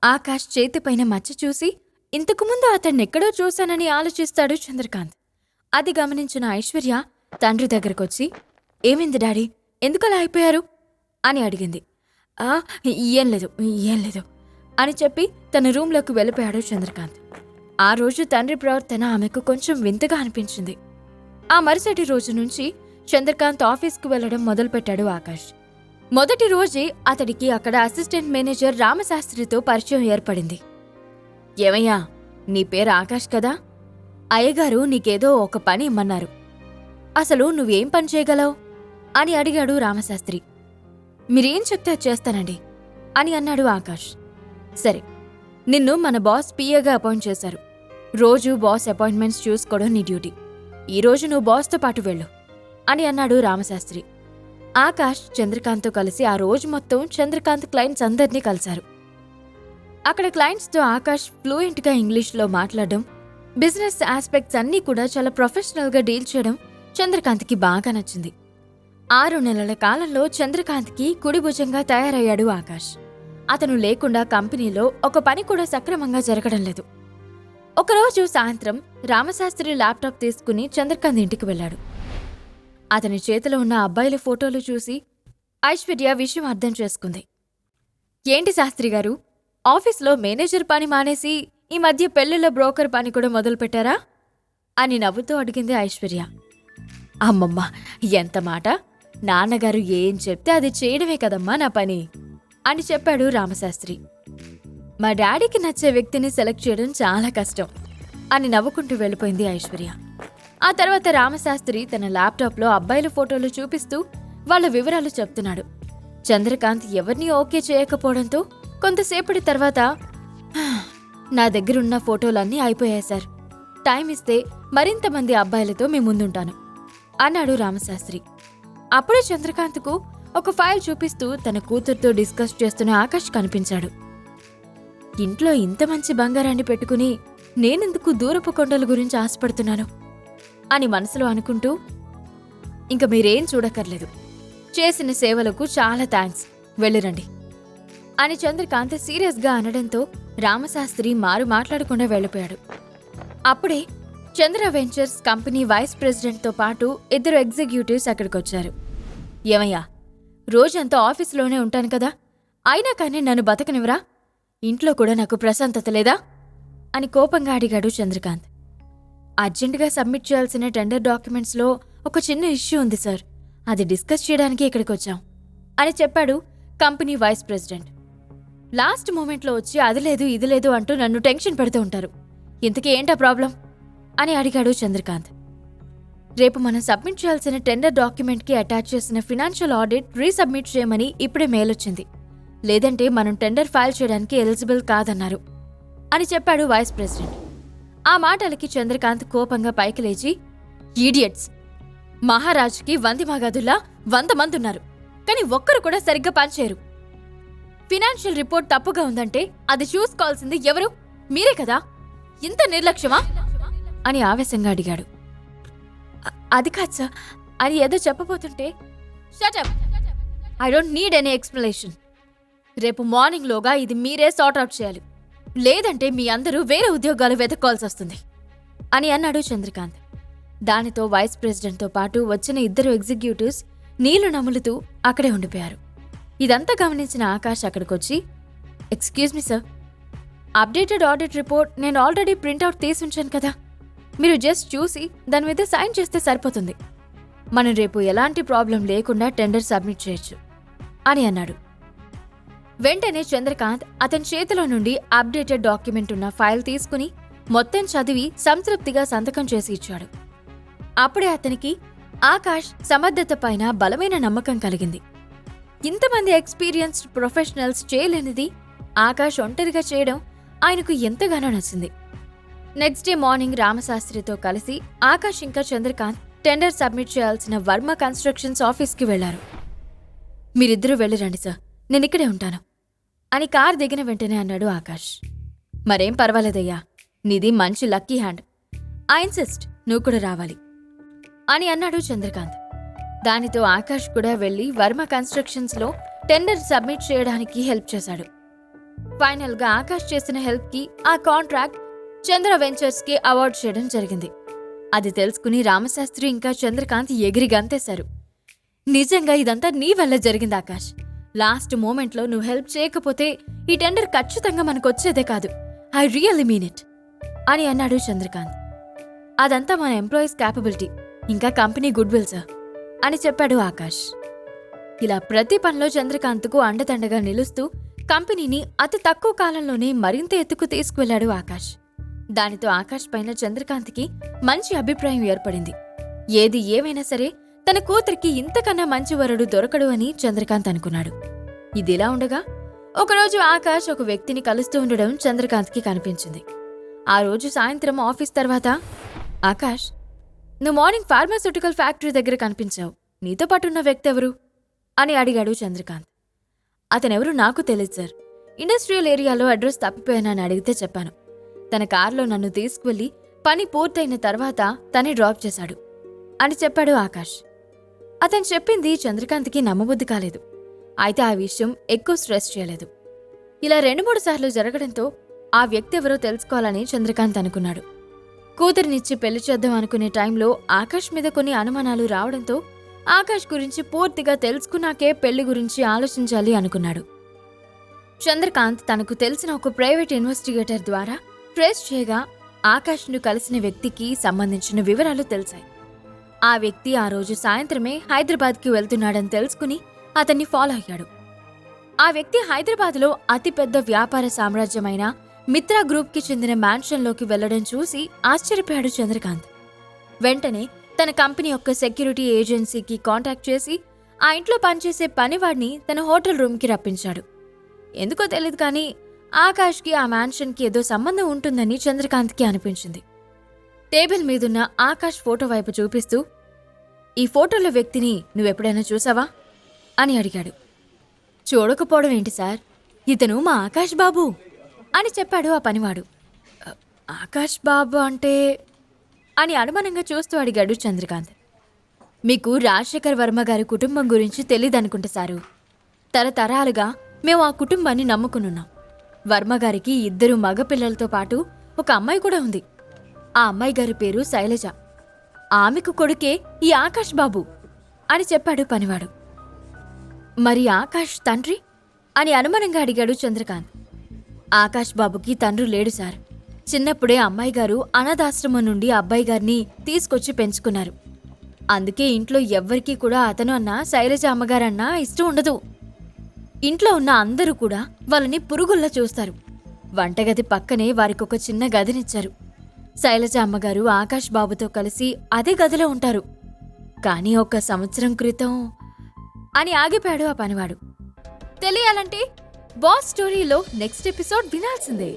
ఆకాష్ చేతిపైన మచ్చ చూసి ఇంతకుముందు అతన్నెక్కడో చూశానని ఆలోచిస్తాడు చంద్రకాంత్. అది గమనించిన ఐశ్వర్య తండ్రి దగ్గరకొచ్చి, ఏమైంది డాడీ, ఎందుకలా అయిపోయారు అని అడిగింది. ఏం లేదు అని చెప్పి తన రూంలోకి వెళ్ళిపోయాడు చంద్రకాంత్. ఆ రోజు తండ్రి ప్రవర్తన ఆమెకు కొంచెం వింతగా అనిపించింది. ఆ మరుసటి రోజు నుంచి చంద్రకాంత్ ఆఫీస్కు వెళ్లడం మొదలుపెట్టాడు ఆకాష్. మొదటి రోజే అతడికి అక్కడ అసిస్టెంట్ మేనేజర్ రామశాస్త్రితో పరిచయం ఏర్పడింది. ఏమయ్యా, నీ పేరు ఆకాష్ కదా? అయ్యగారు నీకేదో ఒక పని ఇమ్మన్నారు. అసలు నువ్వేం పని చేయగలవు అని అడిగాడు రామశాస్త్రి. మీరేం చెప్తే చేస్తానండి అని అన్నాడు ఆకాష్. సరే, నిన్ను మన బాస్ పిఏగా అపాయింట్ చేశారు. రోజు బాస్ అపాయింట్మెంట్స్ చూసుకోవడం నీ డ్యూటీ. ఈరోజు నువ్వు బాస్తో పాటు వెళ్ళు అని అన్నాడు రామశాస్త్రి. ఆకాష్ చంద్రకాంత్తో కలిసి ఆ రోజు మొత్తం చంద్రకాంత్ క్లయింట్స్ అందర్నీ కలిశారు. అక్కడ క్లయింట్స్తో ఆకాష్ ఫ్లూయెంట్గా ఇంగ్లీష్లో మాట్లాడడం, బిజినెస్ ఆస్పెక్ట్స్ అన్నీ కూడా చాలా ప్రొఫెషనల్గా డీల్ చేయడం చంద్రకాంత్కి బాగా నచ్చింది. 6 నెలల కాలంలో చంద్రకాంత్కి కుడిభుజంగా తయారయ్యాడు ఆకాష్. అతను లేకుండా కంపెనీలో ఒక పని కూడా సక్రమంగా జరగడం లేదు. ఒకరోజు సాయంత్రం రామశాస్త్రి ల్యాప్టాప్ తీసుకుని చంద్రకాంత్ ఇంటికి వెళ్ళాడు. అతని చేతిలో ఉన్న అబ్బాయిల ఫోటోలు చూసి ఐశ్వర్య విషయం అర్థం చేసుకుంది. ఏంటి శాస్త్రి గారు, ఆఫీస్లో మేనేజర్ పని మానేసి ఈ మధ్య పెళ్లిళ్ళ బ్రోకర్ పని కూడా మొదలుపెట్టారా అని నవ్వుతూ అడిగింది ఐశ్వర్య. అమ్మమ్మ, ఎంత మాట! నాన్నగారు ఏం చెప్తే అది చేయడమే కదమ్మా నా పని అని చెప్పాడు రామశాస్త్రి. మా డాడీకి నచ్చే వ్యక్తిని సెలెక్ట్ చేయడం చాలా కష్టం అని నవ్వుకుంటూ వెళ్ళిపోయింది ఐశ్వర్య. ఆ తర్వాత రామశాస్త్రి తన ల్యాప్టాప్లో అబ్బాయిల ఫోటోలు చూపిస్తూ వాళ్ళ వివరాలు చెప్తున్నాడు. చంద్రకాంత్ ఎవరినీ ఓకే చేయకపోవడంతో కొంతసేపటి తర్వాత, నా దగ్గరున్న ఫోటోలన్నీ అయిపోయాయి సార్. టైం ఇస్తే మరింతమంది అబ్బాయిలతో మీ ముందుంటాను అన్నాడు రామశాస్త్రి. అప్పుడే చంద్రకాంత్కు ఒక ఫైల్ చూపిస్తూ తన కూతురుతో డిస్కస్ చేస్తున్న ఆకాష్ కనిపించాడు. ఇంట్లో ఇంత మంచి బంగారాన్ని పెట్టుకుని నేనెందుకు దూరపు కొండల గురించి ఆశపడుతున్నాను అని మనసులో అనుకుంటూ, ఇంక మీరేం చూడక్కర్లేదు, చేసిన సేవలకు చాలా థ్యాంక్స్, వెళ్ళిరండి అని చంద్రకాంత్ సీరియస్గా అనడంతో రామశాస్త్రి మాట్లాడకుండా వెళ్ళిపోయాడు. అప్పుడే చంద్ర వెంచర్స్ కంపెనీ వైస్ ప్రెసిడెంట్తో పాటు 2 ఎగ్జిక్యూటివ్స్ అక్కడికొచ్చారు. ఏమయ్యా, రోజంతా ఆఫీసులోనే ఉంటాను కదా, అయినా కానీ నన్ను బతకనివరా? ఇంట్లో కూడా నాకు ప్రశాంతత లేదా అని కోపంగా అడిగాడు చంద్రకాంత్. అర్జెంటుగా సబ్మిట్ చేయాల్సిన టెండర్ డాక్యుమెంట్స్లో ఒక చిన్న ఇష్యూ ఉంది సార్, అది డిస్కస్ చేయడానికి ఇక్కడికొచ్చాం అని చెప్పాడు కంపెనీ వైస్ ప్రెసిడెంట్. లాస్ట్ మూమెంట్లో వచ్చి అది లేదు ఇది లేదు అంటూ నన్ను టెన్షన్ పెడుతూ ఉంటారు. ఇంతకీ ఏంటా ప్రాబ్లం అని అడిగాడు చంద్రకాంత్. రేపు మనం సబ్మిట్ చేయాల్సిన టెండర్ డాక్యుమెంట్కి అటాచ్ చేసిన ఫినాన్షియల్ ఆడిట్ రీసబ్మిట్ చేయమని ఇప్పుడే మెయిల్ వచ్చింది. లేదంటే మనం టెండర్ ఫైల్ చేయడానికి ఎలిజిబుల్ కాదన్నారు అని చెప్పాడు వైస్ ప్రెసిడెంట్. ఆ మాటలకి చంద్రకాంత్ కోపంగా పైకి లేచి, ఈడియట్స్! మహారాజుకి 100 మగాదుల్లా 100 మంది ఉన్నారు, కానీ ఒక్కరు కూడా సరిగ్గా పనిచేయరు. ఫినాన్షియల్ రిపోర్ట్ తప్పుగా ఉందంటే అది చూసుకోవాల్సింది ఎవరు? మీరే కదా! ఇంత నిర్లక్ష్యమా అని ఆవేశంగా అడిగాడు. అది కాదు సార్ అని ఏదో చెప్పబోతుంటే, shut up! I don't need any explanation. రేపు మార్నింగ్లోగా ఇది మీరే సార్ట్అవుట్ చేయాలి, లేదంటే మీ అందరూ వేరే ఉద్యోగాలు వెతుక్కోవాల్సి వస్తుంది అని అన్నాడు చంద్రకాంత్. దానితో వైస్ ప్రెసిడెంట్తో పాటు వచ్చిన 2 ఎగ్జిక్యూటివ్స్ నీళ్లు నములుతూ అక్కడే ఉండిపోయారు. ఇదంతా గమనించిన ఆకాష్ అక్కడికొచ్చి, excuse me sir, updated audit report నేను ఆల్రెడీ ప్రింట్అవుట్ తీసుంచాను కదా, మీరు జస్ట్ చూసి దాని మీద సైన్ చేస్తే సరిపోతుంది. మనం రేపు ఎలాంటి ప్రాబ్లం లేకుండా టెండర్ సబ్మిట్ చేయొచ్చు అని అన్నాడు. వెంటనే చంద్రకాంత్ అతని చేతిలో నుండి అప్డేటెడ్ డాక్యుమెంట్ ఉన్న ఫైల్ తీసుకుని మొత్తం చదివి సంతృప్తిగా సంతకం చేసి ఇచ్చాడు. అప్పుడే అతనికి ఆకాష్ సమర్థత పైన బలమైన నమ్మకం కలిగింది. ఇంతమంది ఎక్స్పీరియన్స్డ్ ప్రొఫెషనల్స్ చేయలేనిది ఆకాష్ ఒంటరిగా చేయడం ఆయనకు ఎంతగానో నచ్చింది. నెక్స్ట్ డే మార్నింగ్ రామశాస్త్రితో కలిసి ఆకాష్ ఇంకా చంద్రకాంత్ టెండర్ సబ్మిట్ చేయాల్సిన వర్మ కన్స్ట్రక్షన్స్ ఆఫీస్కి వెళ్లారు. మీరిద్దరూ వెళ్ళిరండి సార్, నేనిక్కడే ఉంటాను అని కార్ దిగిన వెంటనే అన్నాడు ఆకాష్. మరేం పర్వాలేదయ్యా, నీది మంచి లక్కీ హ్యాండ్, ఐ ఇన్సిస్ట్ నువ్వు కూడా రావాలి అని అన్నాడు చంద్రకాంత్. దానితో ఆకాష్ కూడా వెళ్లి వర్మ కన్స్ట్రక్షన్స్లో టెండర్ సబ్మిట్ చేయడానికి హెల్ప్ చేశాడు. ఫైనల్ గా ఆకాష్ చేసిన హెల్ప్ కి ఆ కాంట్రాక్ట్ చంద్ర వెంచర్స్ కి అవార్డు చేయడం జరిగింది. అది తెలుసుకుని రామశాస్త్రి ఇంకా చంద్రకాంత్ ఎగిరి గంతేశారు. నిజంగా ఇదంతా నీ వల్ల జరిగింది ఆకాష్. లాస్ట్ మూమెంట్లో నువ్వు హెల్ప్ చేయకపోతే ఈ టెండర్ ఖచ్చితంగా మనకొచ్చేదే కాదు. ఐ రియల్లీ మీన్ ఇట్ అని అన్నాడు చంద్రకాంత్. అదంతా మన ఎంప్లాయీస్ క్యాపబిలిటీ, ఇంకా కంపెనీ గుడ్ విల్ సార్ అని చెప్పాడు ఆకాష్. ఇలా ప్రతి పనిలో చంద్రకాంత్కు అండదండగా నిలుస్తూ కంపెనీని అతి తక్కువ కాలంలోనే మరింత ఎత్తుకు తీసుకువెళ్లాడు ఆకాష్. దానితో ఆకాష్ పైన చంద్రకాంత్కి మంచి అభిప్రాయం ఏర్పడింది. ఏది ఏమైనా సరే తన కూతురికి ఇంతకన్నా మంచి వరుడు దొరకడు అని చంద్రకాంత్ అనుకున్నాడు. ఇదిలా ఉండగా ఒకరోజు ఆకాష్ ఒక వ్యక్తిని కలుస్తూ ఉండడం చంద్రకాంత్కి కనిపించింది. ఆ రోజు సాయంత్రం ఆఫీస్ తర్వాత, ఆకాష్, నువ్వు మార్నింగ్ ఫార్మాస్యూటికల్ ఫ్యాక్టరీ దగ్గర కనిపించావు. నీతో పాటున్న వ్యక్తి ఎవరు అని అడిగాడు చంద్రకాంత్. అతనెవరు నాకు తెలియదు సార్. ఇండస్ట్రియల్ ఏరియాలో అడ్రస్ తప్పిపోయానని అడిగితే చెప్పాను. తన కారులో నన్ను తీసుకువెళ్లి పని పూర్తయిన తర్వాత తనే డ్రాప్ చేశాడు అని చెప్పాడు ఆకాష్. అతను చెప్పింది చంద్రకాంత్కి నమ్మబుద్ధి కాలేదు. అయితే ఆ విషయం ఎక్కువ స్ట్రెస్ చేయలేదు. ఇలా 2-3 సార్లు జరగడంతో ఆ వ్యక్తి ఎవరో తెలుసుకోవాలని చంద్రకాంత్ అనుకున్నాడు. కూతురినిచ్చి పెళ్లి చేద్దాం అనుకునే టైంలో ఆకాష్ మీద కొన్ని అనుమానాలు రావడంతో ఆకాష్ గురించి పూర్తిగా తెలుసుకున్నాకే పెళ్లి గురించి ఆలోచించాలి అనుకున్నాడు. చంద్రకాంత్ తనకు తెలిసిన ఒక ప్రైవేట్ ఇన్వెస్టిగేటర్ ద్వారా ట్రేస్ చేయగా ఆకాష్ను కలిసిన వ్యక్తికి సంబంధించిన వివరాలు తెలిసాయి. ఆ వ్యక్తి ఆ రోజు సాయంత్రమే హైదరాబాద్కి వెళ్తున్నాడని తెలుసుకుని అతన్ని ఫాలో అయ్యాడు. ఆ వ్యక్తి హైదరాబాద్లో అతిపెద్ద వ్యాపార సామ్రాజ్యమైన మిత్రా గ్రూప్కి చెందిన మ్యాన్షన్లోకి వెళ్లడం చూసి ఆశ్చర్యపోయాడు చంద్రకాంత్. వెంటనే తన కంపెనీ యొక్క సెక్యూరిటీ ఏజెన్సీకి కాంటాక్ట్ చేసి ఆ ఇంట్లో పనిచేసే పనివాడిని తన హోటల్ రూమ్కి రప్పించాడు. ఎందుకో తెలియదు కానీ ఆకాష్కి ఆ మ్యాన్షన్కి ఏదో సంబంధం ఉంటుందని చంద్రకాంత్కి అనిపించింది. టేబుల్ మీదున్న ఆకాష్ ఫోటో వైపు చూపిస్తూ, ఈ ఫోటోలో వ్యక్తిని నువ్వెప్పుడైనా చూసావా అని అడిగాడు. చూడకపోవడం ఏంటి సార్, ఇతను మా ఆకాష్ బాబు అని చెప్పాడు ఆ పనివాడు. ఆకాష్ బాబు అంటే అని అనుమానంగా చూస్తూ అడిగాడు చంద్రకాంత్. మీకు రాజశేఖర్ వర్మ గారి కుటుంబం గురించి తెలీదనుకుంటా సారు. తరతరాలుగా మేము ఆ కుటుంబాన్ని నమ్ముకునున్నాం. వర్మగారికి 2 మగపిల్లలతో పాటు ఒక అమ్మాయి కూడా ఉంది. ఆ అమ్మాయి గారి పేరు శైలజ. ఆమెకు కొడుకే ఈ ఆకాష్ బాబు అని చెప్పాడు పనివాడు. మరి ఆకాష్ తండ్రి అని అనుమానంగా అడిగాడు చంద్రకాంత్. ఆకాష్ బాబుకి తండ్రి లేడు సార్. చిన్నప్పుడే అమ్మాయి గారు అనాథాశ్రమం నుండి అబ్బాయి గారిని తీసుకొచ్చి పెంచుకున్నారు. అందుకే ఇంట్లో ఎవ్వరికీ కూడా అతను అన్నా శైలజ అమ్మగారన్నా ఇష్టం ఉండదు. ఇంట్లో ఉన్న అందరూ కూడా వాళ్ళని పురుగుల్లా చూస్తారు. వంటగది పక్కనే వారికొక చిన్న గదినిచ్చారు. శైలజ అమ్మగారు ఆకాష్ బాబుతో కలిసి అదే గదిలో ఉంటారు. కానీ 1 సంవత్సరం క్రితం అని ఆగిపోయాడు ఆ పనివాడు. తెలియాలంటే బాస్ స్టోరీలో నెక్స్ట్ ఎపిసోడ్ వినాల్సిందే.